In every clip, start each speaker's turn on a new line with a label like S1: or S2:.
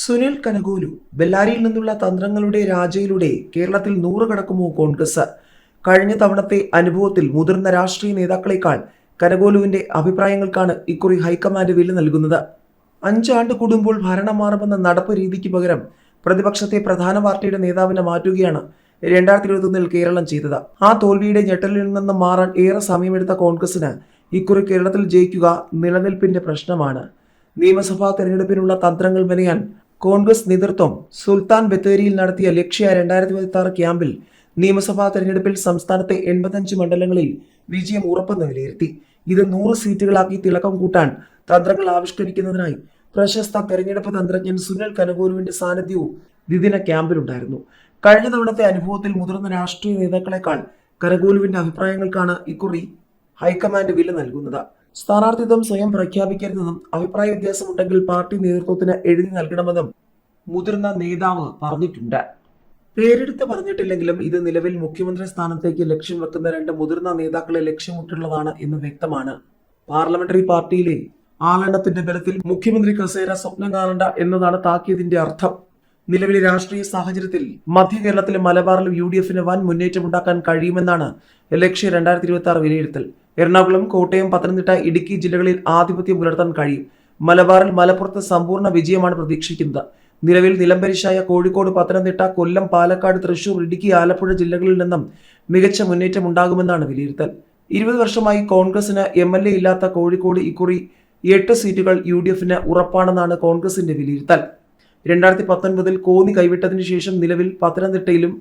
S1: സുനിൽ കനകോലു ബെല്ലാരിയിൽ നിന്നുള്ള തന്ത്രങ്ങളുടെ രാജയിലൂടെ കേരളത്തിൽ 100 കടക്കുമോ കോൺഗ്രസ്? കഴിഞ്ഞ തവണത്തെ അനുഭവത്തിൽ മുതിർന്ന രാഷ്ട്രീയ നേതാക്കളെക്കാൾ കനകോലുവിന്റെ അഭിപ്രായങ്ങൾക്കാണ് ഇക്കുറി ഹൈക്കമാൻഡ് വില നൽകുന്നത്. 5 ആണ്ട് കൂടുമ്പോൾ ഭരണം മാറുമെന്ന നടപ്പ് രീതിക്ക് പകരം പ്രതിപക്ഷത്തെ പ്രധാന പാർട്ടിയുടെ നേതാവിനെ മാറ്റുകയാണ് 2021 കേരളം ചെയ്തത്. ആ തോൽവിയുടെ ഞെട്ടലിൽ നിന്ന് മാറാൻ ഏറെ സമയമെടുത്ത കോൺഗ്രസിന് ഇക്കുറി കേരളത്തിൽ ജയിക്കുക നിലനിൽപ്പിന്റെ പ്രശ്നമാണ്. നിയമസഭാ തെരഞ്ഞെടുപ്പിനുള്ള തന്ത്രങ്ങൾ മെനയാൻ കോൺഗ്രസ് നേതൃത്വം സുൽത്താൻ ബത്തേരിയിൽ നടത്തിയ ലക്ഷ്യ 2026 ക്യാമ്പിൽ നിയമസഭാ തെരഞ്ഞെടുപ്പിൽ സംസ്ഥാനത്തെ 85 മണ്ഡലങ്ങളിൽ വിജയം ഉറപ്പെന്ന് വിലയിരുത്തി. ഇത് 100 സീറ്റുകളാക്കി തിളക്കം കൂട്ടാൻ തന്ത്രങ്ങൾ ആവിഷ്കരിക്കുന്നതിനായി പ്രശസ്ത തെരഞ്ഞെടുപ്പ് തന്ത്രജ്ഞൻ സുനിൽ കനകോലുവിന്റെ സാന്നിധ്യവും ദ്വിദിന ക്യാമ്പിലുണ്ടായിരുന്നു. കഴിഞ്ഞ തവണത്തെ അനുഭവത്തിൽ മുതിർന്ന രാഷ്ട്രീയ നേതാക്കളെക്കാൾ കനകോലുവിന്റെ അഭിപ്രായങ്ങൾക്കാണ് ഇക്കുറി ഹൈക്കമാൻഡ് വില നൽകുന്നത്. സ്ഥാനാർത്ഥിത്വം സ്വയം പ്രഖ്യാപിക്കരുതെന്നും അഭിപ്രായ വ്യത്യാസമുണ്ടെങ്കിൽ പാർട്ടി നേതൃത്വത്തിന് എഴുതി നൽകണമെന്നും മുതിർന്ന നേതാവ് പറഞ്ഞിട്ടുണ്ട്. പേരെടുത്ത് പറഞ്ഞിട്ടില്ലെങ്കിലും ഇത് നിലവിൽ മുഖ്യമന്ത്രി സ്ഥാനത്തേക്ക് ലക്ഷ്യം വെക്കുന്ന 2 മുതിർന്ന നേതാക്കളെ ലക്ഷ്യമിട്ടുള്ളതാണ് എന്ന് വ്യക്തമാണ്. പാർലമെന്ററി പാർട്ടിയിലെ ആളെണ്ണത്തിന്റെ ബലത്തിൽ മുഖ്യമന്ത്രി കസേര സ്വപ്നം കാണണ്ട എന്നതാണ് താക്കീതിന്റെ അർത്ഥം. നിലവിലെ രാഷ്ട്രീയ സാഹചര്യത്തിൽ മധ്യ കേരളത്തിലും മലബാറിലും UDFന് വൻ മുന്നേറ്റമുണ്ടാക്കാൻ കഴിയുമെന്നാണ് ലക്ഷ്യ 2026 വിലയിരുത്തൽ. എറണാകുളം, കോട്ടയം, പത്തനംതിട്ട, ഇടുക്കി ജില്ലകളിൽ ആധിപത്യം പുലർത്താൻ കഴിയും. മലബാറിൽ മലപ്പുറത്ത് സമ്പൂർണ്ണ വിജയമാണ് പ്രതീക്ഷിക്കുന്നത്. നിലവിൽ നിലംപരിശായ കോഴിക്കോട്, പത്തനംതിട്ട, കൊല്ലം, പാലക്കാട്, തൃശൂർ, ഇടുക്കി, ആലപ്പുഴ ജില്ലകളിൽ നിന്നും മികച്ച മുന്നേറ്റം ഉണ്ടാകുമെന്നാണ് വിലയിരുത്തൽ. 20 വർഷമായി കോൺഗ്രസിന് MLA ഇല്ലാത്ത കോഴിക്കോട് ഇക്കുറി 8 സീറ്റുകൾ UDFന് ഉറപ്പാണെന്നാണ് കോൺഗ്രസിന്റെ വിലയിരുത്തൽ. 2019 കോന്നി കൈവിട്ടതിനു ശേഷം നിലവിൽ പത്തനംതിട്ടയിലും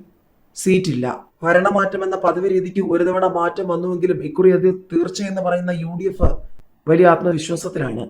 S1: സീറ്റില്ല. ഭരണമാറ്റമെന്ന പദവി രീതിക്ക് ഒരു തവണ മാറ്റം വന്നുവെങ്കിലും ഇക്കുറി അത് തീർച്ചയെന്ന് പറയുന്ന UDF വലിയ ആത്മവിശ്വാസത്തിലാണ്.